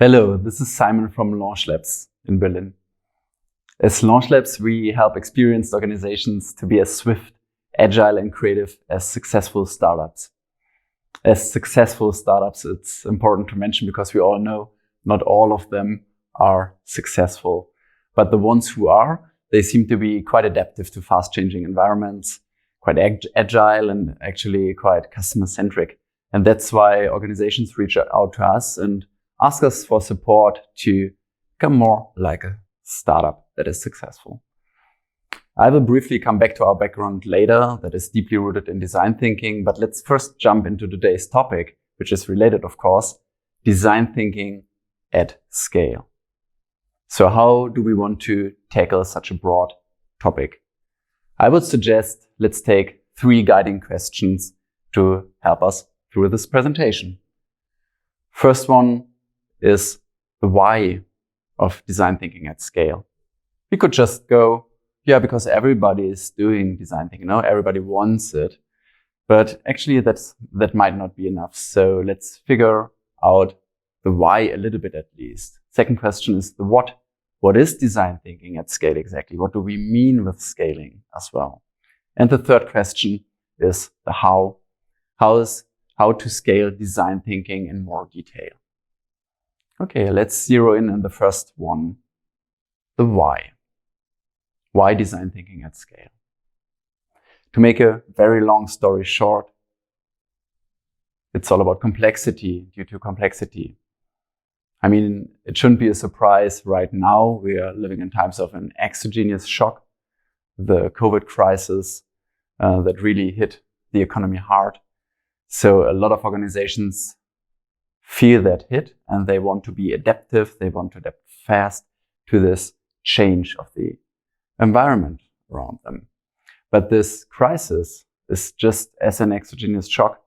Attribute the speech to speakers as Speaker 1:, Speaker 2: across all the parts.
Speaker 1: Hello, this is Simon from Launch Labs in Berlin. As Launch Labs, we help experienced organizations to be as swift, agile, and creative as successful startups. As successful startups, it's important to mention because we all know not all of them are successful. But the ones who are, they seem to be quite adaptive to fast-changing environments, quite agile, and actually quite customer-centric. And that's why organizations reach out to us and ask us for support to become more like a startup that is successful. I will briefly come back to our background later that is deeply rooted in design thinking, but let's first jump into today's topic, which is related, of course, design thinking at scale. So how do we want to tackle such a broad topic? I would suggest let's take 3 guiding questions to help us through this presentation. First one is the why of design thinking at scale. We could just go, because everybody is doing design thinking, everybody wants it. But actually that might not be enough. So let's figure out the why a little bit at least. Second question is the what. What is design thinking at scale exactly? What do we mean with scaling as well? And the third question is the how. How to scale design thinking in more detail. Okay, let's zero in on the first one, the why. Why design thinking at scale? To make a very long story short, it's all about complexity due to complexity. I mean, it shouldn't be a surprise right now. We are living in times of an exogenous shock, the COVID crisis that really hit the economy hard. So a lot of organizations feel that hit and they want to be adaptive. They want to adapt fast to this change of the environment around them. But this crisis is just as an exogenous shock,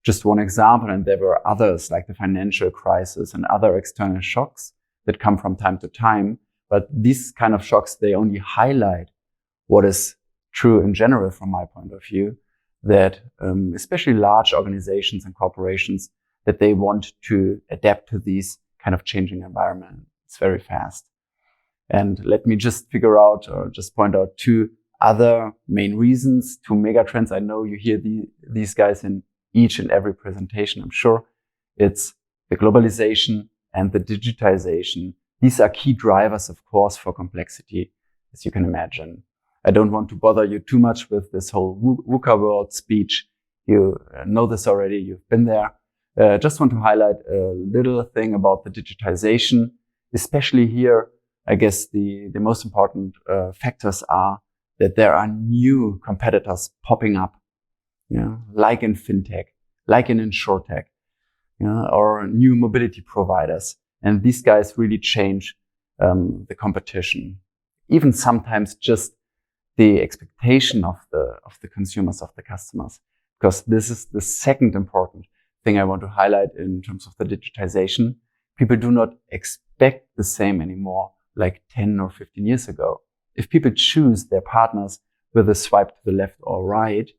Speaker 1: just one example. And there were others like the financial crisis and other external shocks that come from time to time. But these kind of shocks, they only highlight what is true in general from my point of view, that especially large organizations and corporations, that they want to adapt to these kind of changing environments very fast. And let me just point out 2 other main reasons, 2 megatrends. I know you hear these guys in each and every presentation, I'm sure. It's the globalization and the digitization. These are key drivers, of course, for complexity, as you can imagine. I don't want to bother you too much with this whole VUCA world speech. You know this already, you've been there. Just want to highlight a little thing about the digitization, especially here. I guess the most important factors are that there are new competitors popping up, like in fintech, like in insurtech, or new mobility providers. And these guys really change the competition. Even sometimes just the expectation of the consumers, of the customers, because this is the second important thing I want to highlight in terms of the digitization. People do not expect the same anymore like 10 or 15 years ago. If people choose their partners with a swipe to the left or right,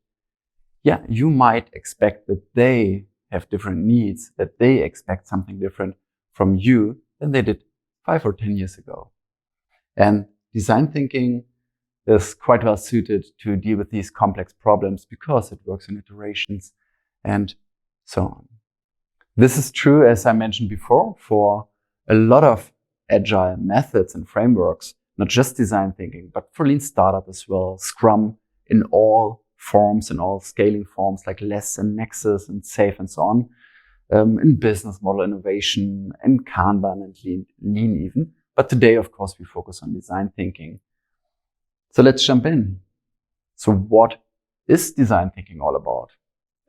Speaker 1: you might expect that they have different needs, that they expect something different from you than they did 5 or 10 years ago. And design thinking is quite well suited to deal with these complex problems because it works in iterations and so on. This is true, as I mentioned before, for a lot of agile methods and frameworks, not just design thinking, but for Lean Startup as well, Scrum in all forms, in all scaling forms like Less and Nexus and Safe and so on, in business model innovation, in Kanban and Lean even. But today, of course, we focus on design thinking. So let's jump in. So what is design thinking all about?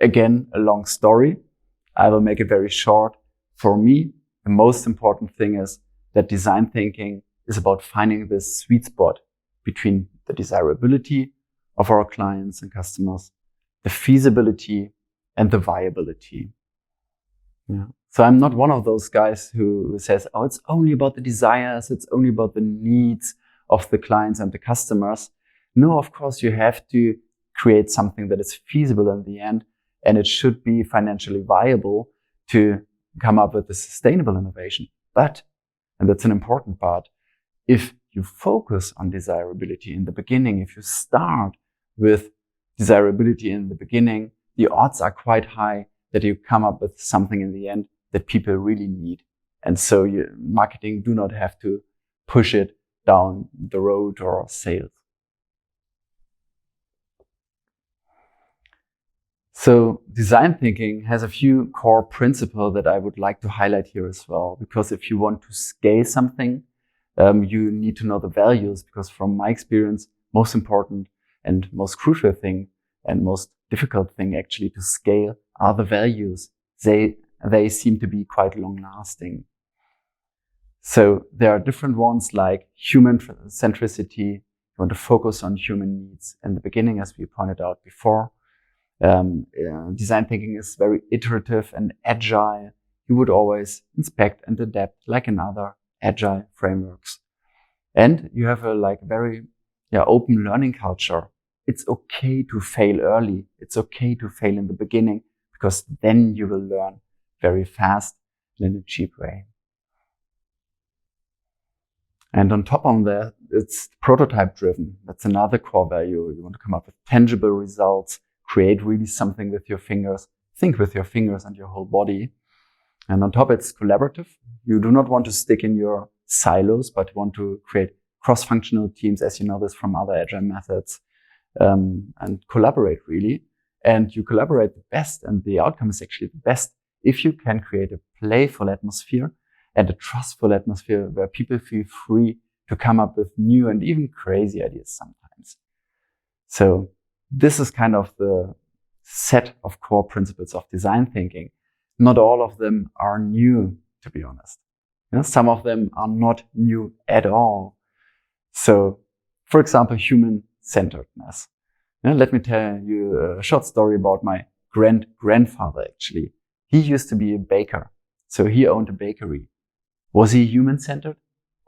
Speaker 1: Again, a long story. I will make it very short. For me, the most important thing is that design thinking is about finding this sweet spot between the desirability of our clients and customers, the feasibility and the viability. So I'm not one of those guys who says, it's only about the desires, it's only about the needs of the clients and the customers. No, of course, you have to create something that is feasible in the end, and it should be financially viable to come up with a sustainable innovation. But, and that's an important part, if you focus on desirability in the beginning, if you start with desirability in the beginning, the odds are quite high that you come up with something in the end that people really need. And so marketing do not have to push it down the road or sales. So design thinking has a few core principles that I would like to highlight here as well, because if you want to scale something, you need to know the values, because from my experience, most important and most crucial thing and most difficult thing actually to scale are the values. They seem to be quite long lasting. So there are different ones like human centricity. You want to focus on human needs in the beginning, as we pointed out before. Design thinking is very iterative and agile. You would always inspect and adapt like in other agile frameworks. And you have a very open learning culture. It's okay to fail early. It's okay to fail in the beginning, because then you will learn very fast in a cheap way. And on top of that, it's prototype driven. That's another core value. You want to come up with tangible results, create really something with your fingers, think with your fingers and your whole body. And on top, it's collaborative. You do not want to stick in your silos, but want to create cross-functional teams, as you know this from other agile methods, and collaborate really. And you collaborate the best, and the outcome is actually the best if you can create a playful atmosphere and a trustful atmosphere where people feel free to come up with new and even crazy ideas sometimes. So this is kind of the set of core principles of design thinking. Not all of them are new, to be honest. Some of them are not new at all. So, for example, human-centeredness. Let me tell you a short story about my grandfather, actually. He used to be a baker, so he owned a bakery. Was he human-centered?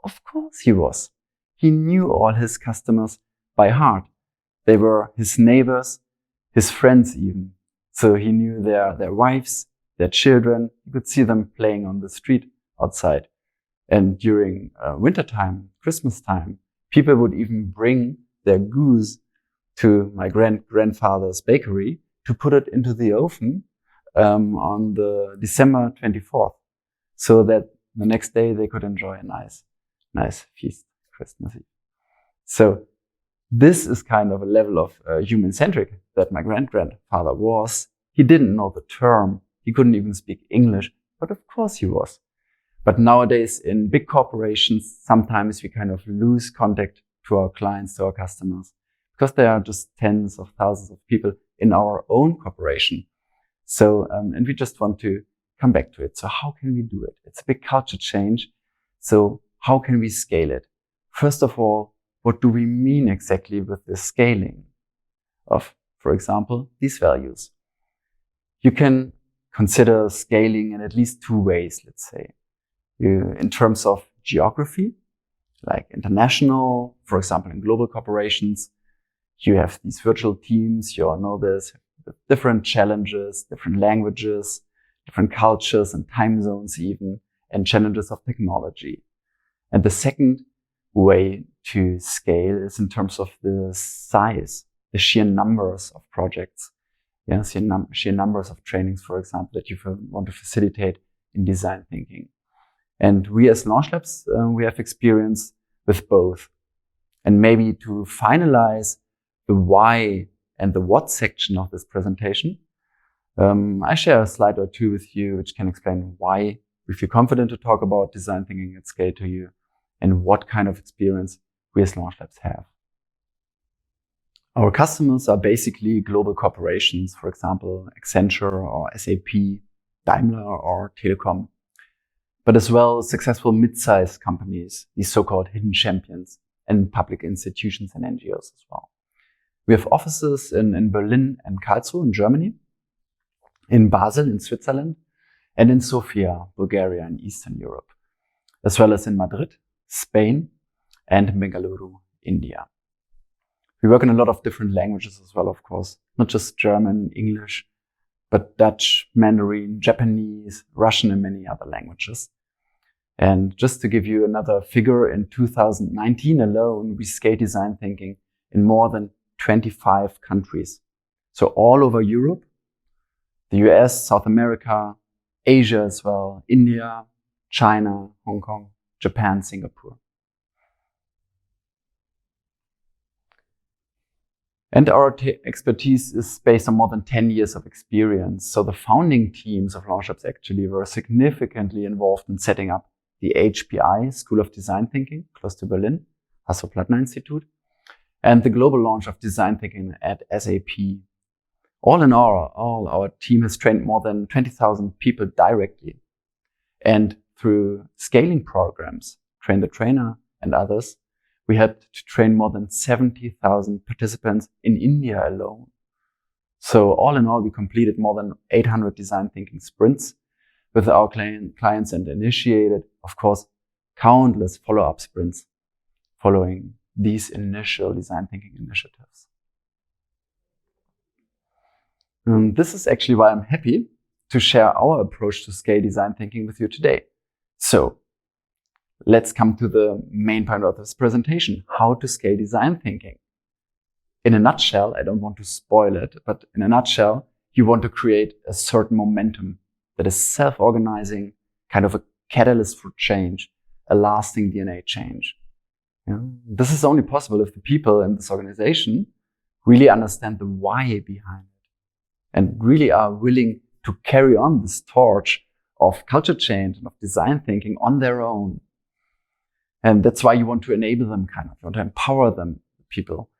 Speaker 1: Of course he was. He knew all his customers by heart. They were his neighbors, his friends even. So he knew their wives, their children. You could see them playing on the street outside. And during wintertime, Christmas time, people would even bring their goose to my grandfather's bakery to put it into the oven on the December 24th, so that the next day they could enjoy a nice feast, Christmas Eve. So this is kind of a level of human-centric that my grandfather was. He didn't know the term. He couldn't even speak English, but of course he was. But nowadays in big corporations, sometimes we kind of lose contact to our clients, to our customers, because there are just tens of thousands of people in our own corporation. So, and we just want to come back to it. So how can we do it? It's a big culture change. So how can we scale it? First of all, what do we mean exactly with the scaling of, for example, these values? You can consider scaling in at least two ways, let's say. In terms of geography, like international, for example, in global corporations, you have these virtual teams, you all know this, with different challenges, different languages, different cultures and time zones even, and challenges of technology. And the second way to scale is in terms of the size, the sheer numbers of projects, sheer numbers of trainings, for example, that you want to facilitate in design thinking. And we as Launch Labs, we have experience with both. And maybe to finalize the why and the what section of this presentation, I share a slide or two with you which can explain why we feel confident to talk about design thinking at scale to you and what kind of experience we as Launch Labs have. Our customers are basically global corporations, for example, Accenture or SAP, Daimler or Telekom, but as well successful mid-sized companies, these so-called hidden champions, and public institutions and NGOs as well. We have offices in Berlin and Karlsruhe in Germany, in Basel in Switzerland, and in Sofia, Bulgaria in Eastern Europe, as well as in Madrid, Spain, and Bengaluru, India. We work in a lot of different languages as well, of course, not just German, English, but Dutch, Mandarin, Japanese, Russian, and many other languages. And just to give you another figure, in 2019 alone, we scaled design thinking in more than 25 countries. So all over Europe, the US, South America, Asia as well, India, China, Hong Kong, Japan, Singapore. And our expertise is based on more than 10 years of experience. So the founding teams of LaunchLabs actually were significantly involved in setting up the HPI, School of Design Thinking, close to Berlin, Hasso-Plattner Institute, and the global launch of design thinking at SAP. All in all, our team has trained more than 20,000 people directly. And through scaling programs, Train the Trainer and others, we helped to train more than 70,000 participants in India alone. So all in all, we completed more than 800 design thinking sprints with our clients and initiated, of course, countless follow-up sprints following these initial design thinking initiatives. This is actually why I'm happy to share our approach to scale design thinking with you today. So let's come to the main point of this presentation, how to scale design thinking. In a nutshell, I don't want to spoil it, but in a nutshell, you want to create a certain momentum that is self-organizing, kind of a catalyst for change, a lasting DNA change. This is only possible if the people in this organization really understand the why behind it and really are willing to carry on this torch of culture change and of design thinking on their own. And that's why you want to enable them, you want to empower them, people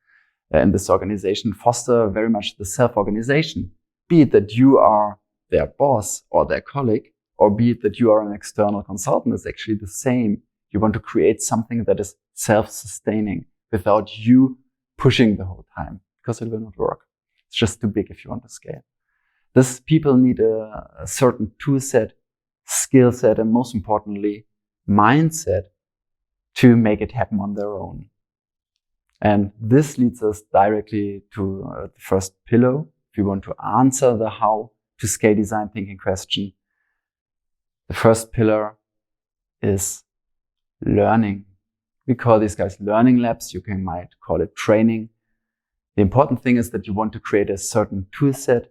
Speaker 1: in this organization, foster very much the self-organization, be it that you are their boss or their colleague, or be it that you are an external consultant. It's actually the same. You want to create something that is self-sustaining without you pushing the whole time, because it will not work. It's just too big if you want to scale. These people need a certain tool set, skill set, and most importantly, mindset to make it happen on their own. And this leads us directly to the first pillar. If you want to answer the how to scale design thinking question, the first pillar is learning. We call these guys learning labs. You might call it training. The important thing is that you want to create a certain tool set,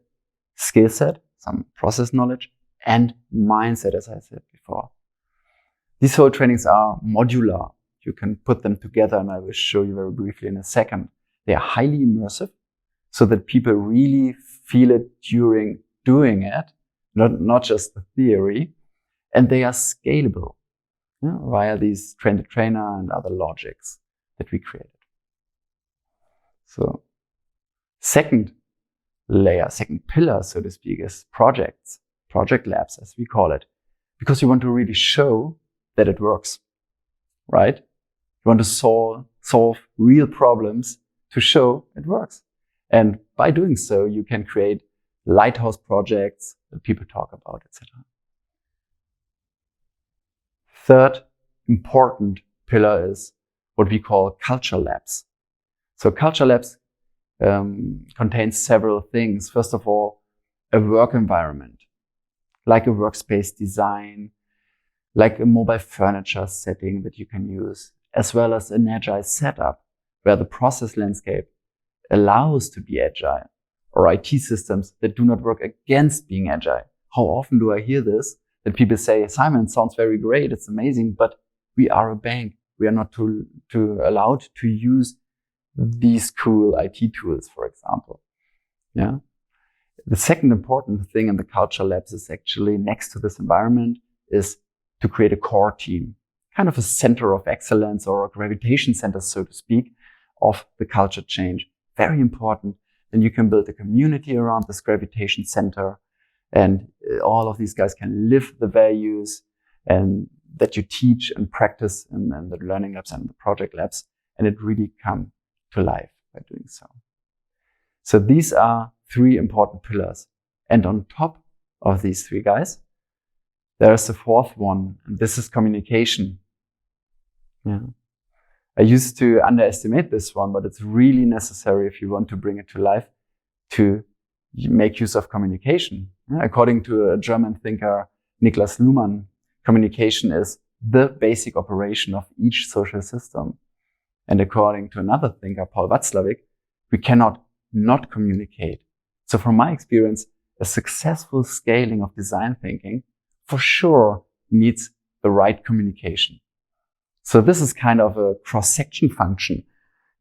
Speaker 1: skill set, some process knowledge, and mindset, as I said before. These whole trainings are modular. You can put them together, and I will show you very briefly in a second. They are highly immersive, so that people really feel it during doing it, not just the theory, and they are scalable via these Train the Trainer and other logics that we created. So, second layer, second pillar, so to speak, is projects, project labs, as we call it, because you want to really show that it works, right? You want to solve real problems to show it works. And by doing so, you can create lighthouse projects that people talk about, etc. Third important pillar is what we call culture labs. So culture labs contains several things. First of all, a work environment, like a workspace design, like a mobile furniture setting that you can use, as well as an agile setup where the process landscape allows to be agile, or IT systems that do not work against being agile. How often do I hear this? That people say, Simon, sounds very great, it's amazing, but we are a bank. We are not allowed to use these cool IT tools, for example. Yeah. The second important thing in the culture labs is actually, next to this environment, is to create a core team, kind of a center of excellence or a gravitation center, so to speak, of the culture change. Very important. Then you can build a community around this gravitation center, and all of these guys can live the values and that you teach and practice in the learning labs and the project labs, and it really come to life by doing so. So these are three important pillars. And on top of these three guys, there's the fourth one, and this is communication. Yeah. I used to underestimate this one, but it's really necessary if you want to bring it to life to make use of communication. According to a German thinker, Niklas Luhmann, communication is the basic operation of each social system. And according to another thinker, Paul Watzlawick, we cannot not communicate. So from my experience, a successful scaling of design thinking for sure needs the right communication. So this is kind of a cross-section function,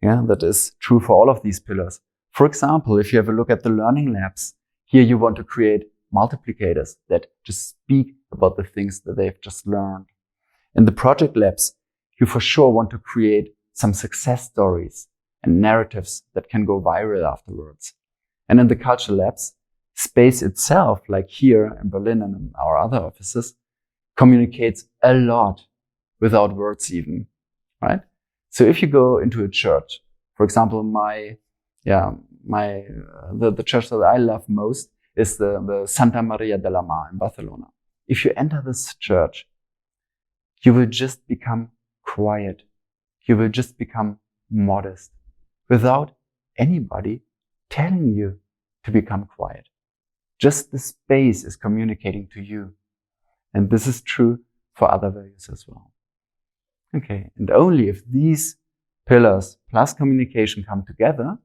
Speaker 1: that is true for all of these pillars. For example, if you have a look at the learning labs, here you want to create multiplicators that just speak about the things that they've just learned. In the project labs, you for sure want to create some success stories and narratives that can go viral afterwards. And in the culture labs, space itself, like here in Berlin and in our other offices, communicates a lot without words even, right? So if you go into a church, for example, the church that I love most is the Santa Maria de la Mar in Barcelona. If you enter this church, you will just become quiet. You will just become modest without anybody telling you to become quiet. Just the space is communicating to you. And this is true for other values as well. Okay, and only if these pillars plus communication come together,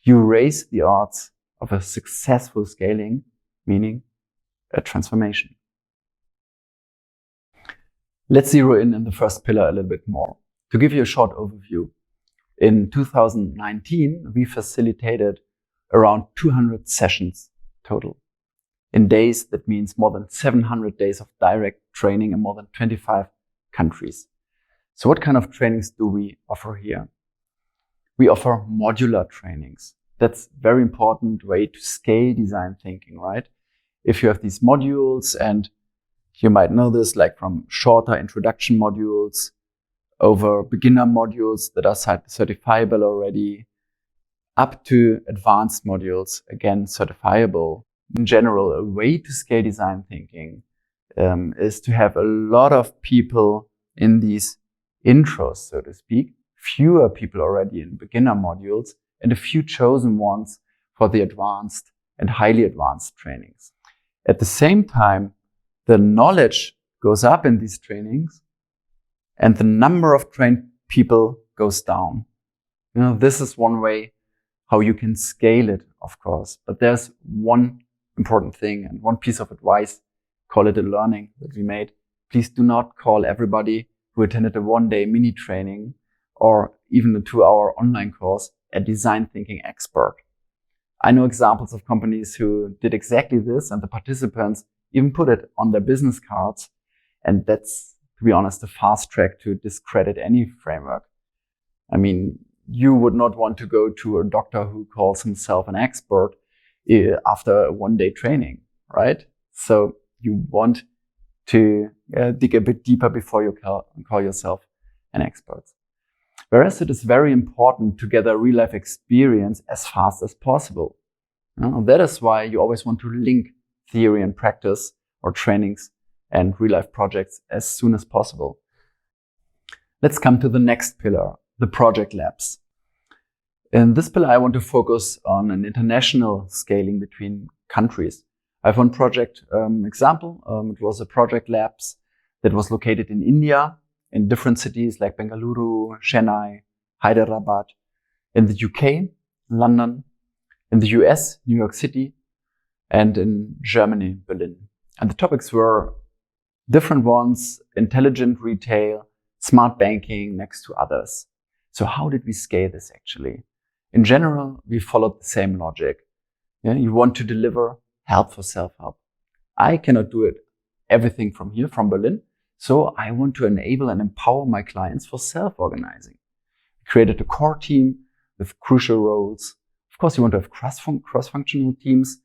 Speaker 1: you raise the odds of a successful scaling, meaning a transformation. Let's zero in the first pillar a little bit more. To give you a short overview, in 2019, we facilitated around 200 sessions total. In days, that means more than 700 days of direct training in more than 25 countries. So what kind of trainings do we offer here? We offer modular trainings. That's a very important way to scale design thinking, right? If you have these modules, and you might know this like from shorter introduction modules over beginner modules that are certifiable already, up to advanced modules, again, certifiable. In general, a way to scale design thinking is to have a lot of people in these intros, so to speak, fewer people already in beginner modules, and a few chosen ones for the advanced and highly advanced trainings. At the same time, the knowledge goes up in these trainings and the number of trained people goes down. This is one way how you can scale it, of course. But there's one important thing and one piece of advice, call it a learning that we made. Please do not call everybody who attended a one-day mini training or even a 2-hour online course a design thinking expert. I know examples of companies who did exactly this, and the participants even put it on their business cards. And that's, to be honest, a fast track to discredit any framework. I mean, you would not want to go to a doctor who calls himself an expert after a one-day training, right? So you want to dig a bit deeper before you call yourself an expert. Whereas it is very important to get a real-life experience as fast as possible. That is why you always want to link theory and practice or trainings and real-life projects as soon as possible. Let's come to the next pillar, the project labs. In this pillar, I want to focus on an international scaling between countries. I have one project example. It was a project labs that was located in India, in different cities like Bengaluru, Chennai, Hyderabad, in the UK, London, in the US, New York City, and in Germany, Berlin. And the topics were different ones: intelligent retail, smart banking, next to others. So how did we scale this actually? In general, we followed the same logic. You want to deliver help for self-help. I cannot do it everything from here, from Berlin. So I want to enable and empower my clients for self-organizing. We created a core team with crucial roles. Of course, you want to have cross-functional teams,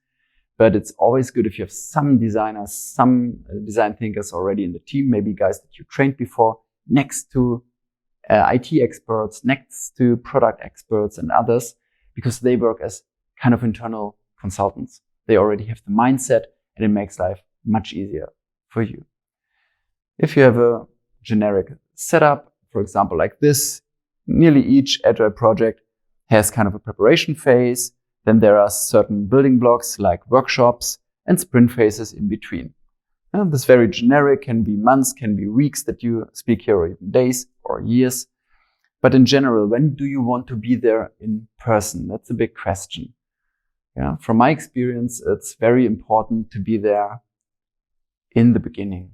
Speaker 1: but it's always good if you have some designers, some design thinkers already in the team, maybe guys that you trained before, next to IT experts, next to product experts and others, because they work as kind of internal consultants. They already have the mindset, and it makes life much easier for you. If you have a generic setup, for example, like this, nearly each agile project has kind of a preparation phase. Then there are certain building blocks like workshops and sprint phases in between. This very generic, can be months, can be weeks that you speak here, or even days or years. But in general, when do you want to be there in person? That's a big question. Yeah, from my experience, it's very important to be there in the beginning.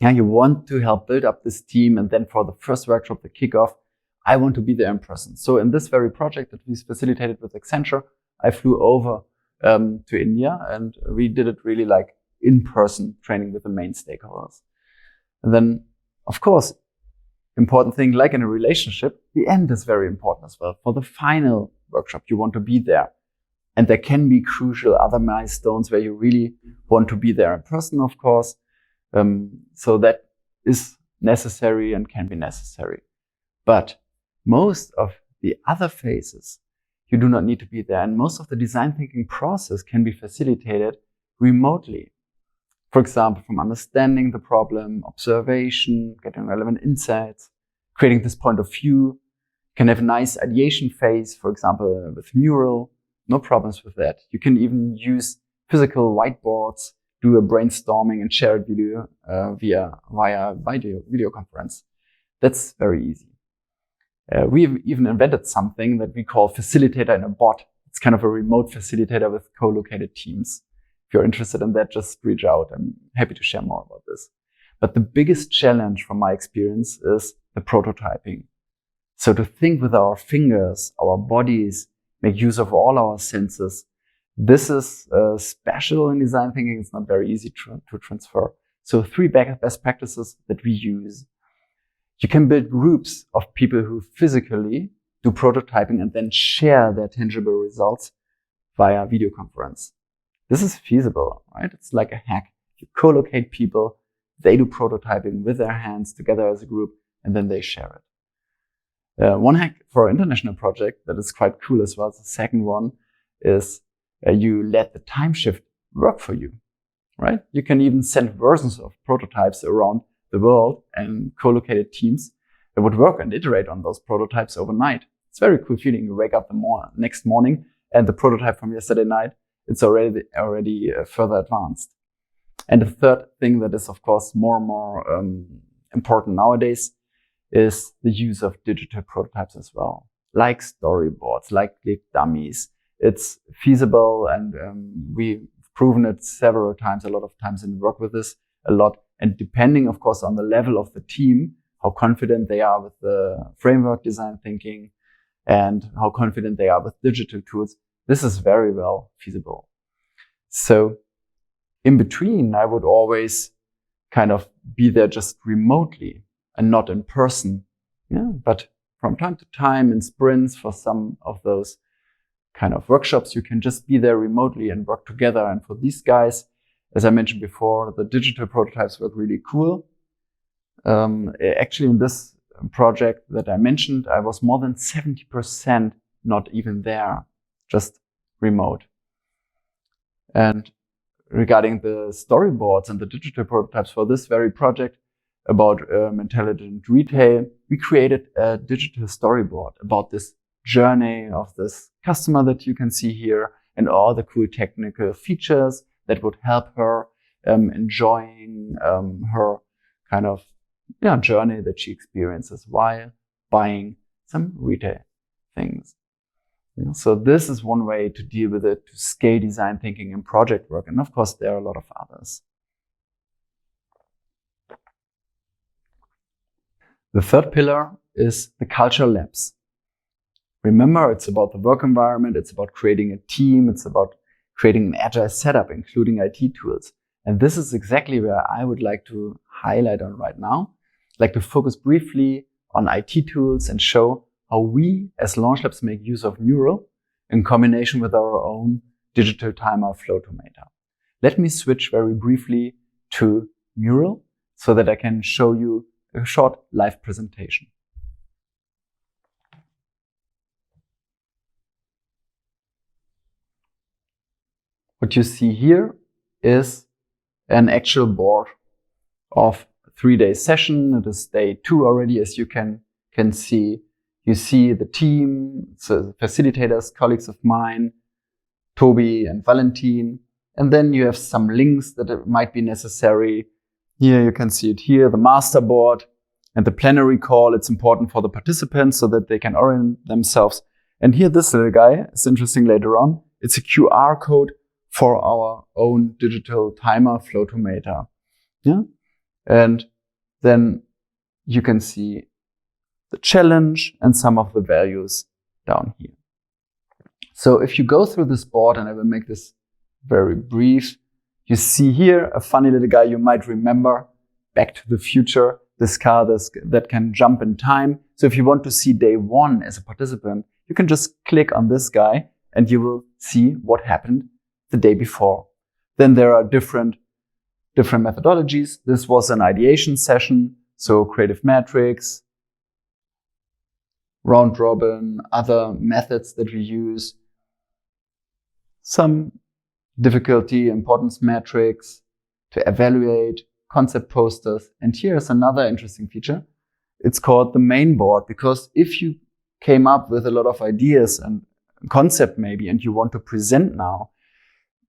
Speaker 1: Yeah, you want to help build up this team, and then for the first workshop, the kickoff, I want to be there in person. So in this very project that we facilitated with Accenture, I flew over to India, and we did it really like in-person training with the main stakeholders. And then, of course, important thing, like in a relationship, the end is very important as well. For the final workshop, you want to be there. And there can be crucial other milestones where you really want to be there in person, of course. So that is necessary and can be necessary. But most of the other phases, you do not need to be there. And most of the design thinking process can be facilitated remotely. For example, from understanding the problem, observation, getting relevant insights, creating this point of view. You can have a nice ideation phase, for example, with Mural. No problems with that. You can even use physical whiteboards, do a brainstorming and share it via video conference. That's very easy. We've even invented something that we call facilitator in a bot. It's kind of a remote facilitator with co-located teams. If you're interested in that, just reach out. I'm happy to share more about this. But the biggest challenge from my experience is the prototyping. So to think with our fingers, our bodies, make use of all our senses. This is special in design thinking. It's not very easy to transfer. So 3 best practices that we use. You can build groups of people who physically do prototyping and then share their tangible results via video conference. This is feasible, right? It's like a hack. You co-locate people, they do prototyping with their hands together as a group, and then they share it. One hack for an international project that is quite cool as well. The second one is you let the time shift work for you, right? You can even send versions of prototypes around the world and co-located teams that would work and iterate on those prototypes overnight. It's a very cool feeling. You wake up the next morning and the prototype from yesterday night, it's already further advanced. And the third thing that is, of course, more and more important nowadays is the use of digital prototypes as well, like storyboards, like click dummies. It's feasible, and we've proven it several times, a lot of times, and work with this a lot. And depending, of course, on the level of the team, how confident they are with the framework design thinking and how confident they are with digital tools, this is very well feasible. So in between, I would always kind of be there just remotely and not in person. Yeah, but from time to time in sprints for some of those kind of workshops, you can just be there remotely and work together. And for these guys, as I mentioned before, the digital prototypes work really cool. Actually, in this project that I mentioned, I was more than 70% not even there, just remote. And regarding the storyboards and the digital prototypes for this very project about intelligent retail, we created a digital storyboard about this journey of this customer that you can see here and all the cool technical features that would help her enjoying her kind of journey that she experiences while buying some retail things. So this is one way to deal with it, to scale design thinking and project work. And of course, there are a lot of others. The third pillar is the cultural labs. Remember, it's about the work environment. It's about creating a team. It's about creating an agile setup, including IT tools. And this is exactly where I would like to highlight on right now. I'd like to focus briefly on IT tools and show how we as Launch Labs make use of Mural in combination with our own digital timer Flowtomator. Let me switch very briefly to Mural so that I can show you a short live presentation. What you see here is an actual board of a 3-day session. It is day 2 already, as you can see. You see the team, so facilitators, colleagues of mine, Toby and Valentin, And then you have some links that might be necessary. Here you can see it here, the master board and the plenary call. It's important for the participants so that they can orient themselves. And here, this little guy is interesting later on. It's a QR code for our own digital timer, Flotometer. Yeah. And then you can see the challenge and some of the values down here. So if you go through this board, and I will make this very brief, you see here a funny little guy you might remember, Back to the Future, this car that can jump in time. So if you want to see day one as a participant, you can just click on this guy and you will see what happened the day before. Then there are different methodologies. This was an ideation session, so creative matrix, round robin, other methods that we use, some difficulty, importance metrics to evaluate, concept posters. And here's another interesting feature. It's called the main board, because if you came up with a lot of ideas and concept maybe, and you want to present now,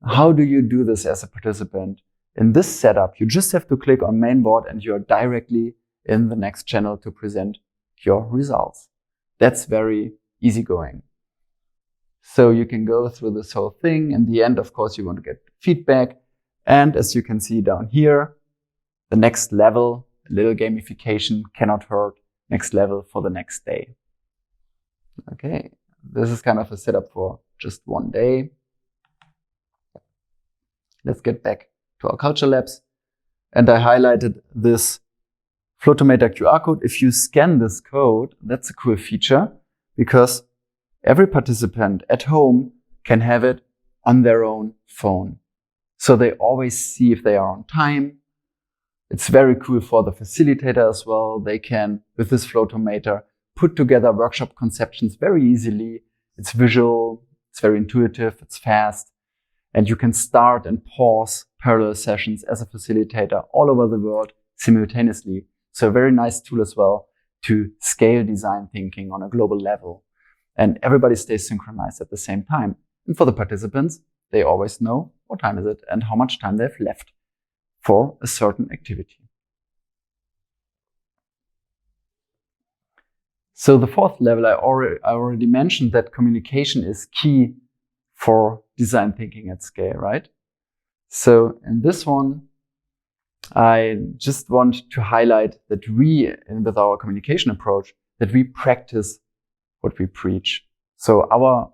Speaker 1: how do you do this as a participant? In this setup, you just have to click on main board and you're directly in the next channel to present your results. That's very easygoing. So you can go through this whole thing. In the end, of course, you want to get feedback. And as you can see down here, the next level, a little gamification cannot hurt. Next level for the next day. Okay, this is kind of a setup for just one day. Let's get back to our culture labs. And I highlighted this Flotometer QR code. If you scan this code, that's a cool feature, because every participant at home can have it on their own phone. So they always see if they are on time. It's very cool for the facilitator as well. They can, with this Flotometer, put together workshop conceptions very easily. It's visual, it's very intuitive, it's fast, and you can start and pause parallel sessions as a facilitator all over the world simultaneously. So a very nice tool as well to scale design thinking on a global level. And everybody stays synchronized at the same time. And for the participants, they always know what time is it and how much time they've left for a certain activity. So the fourth level, I already mentioned that communication is key for design thinking at scale, right? So in this one, I just want to highlight that we, with our communication approach, that we practice what we preach. So our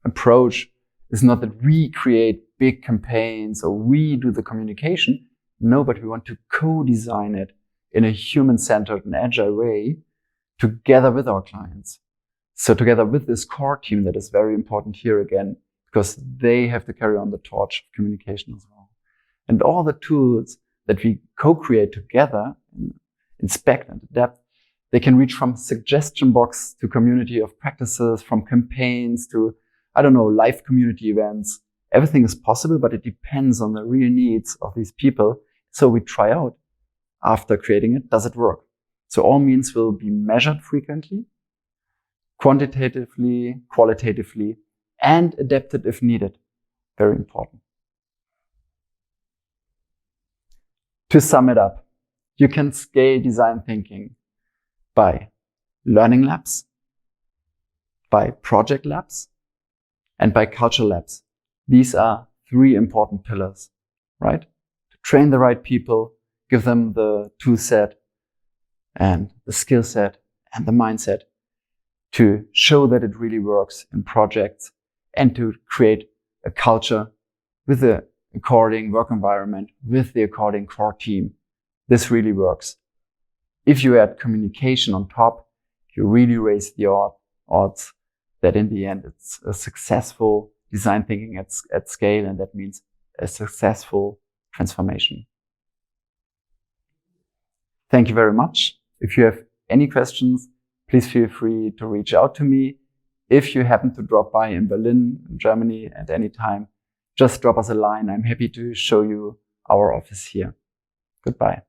Speaker 1: approach is not that we create big campaigns or we do the communication. No, but we want to co-design it in a human-centered and agile way together with our clients. So together with this core team that is very important here again, because they have to carry on the torch of communication as well. And all the tools that we co-create together, inspect and adapt, they can reach from suggestion box to community of practices, from campaigns to, live community events. Everything is possible, but it depends on the real needs of these people. So we try out after creating it, does it work? So all means will be measured frequently, quantitatively, qualitatively, and adapted if needed. Very important. To sum it up, you can scale design thinking by learning labs, by project labs, and by culture labs. These are three important pillars, right? To train the right people, give them the tool set and the skill set and the mindset to show that it really works in projects, and to create a culture with the according work environment, with the according core team. This really works. If you add communication on top, you really raise the odds that in the end it's a successful design thinking at scale, and that means a successful transformation. Thank you very much. If you have any questions, please feel free to reach out to me. If you happen to drop by in Berlin, Germany at any time, just drop us a line. I'm happy to show you our office here. Goodbye.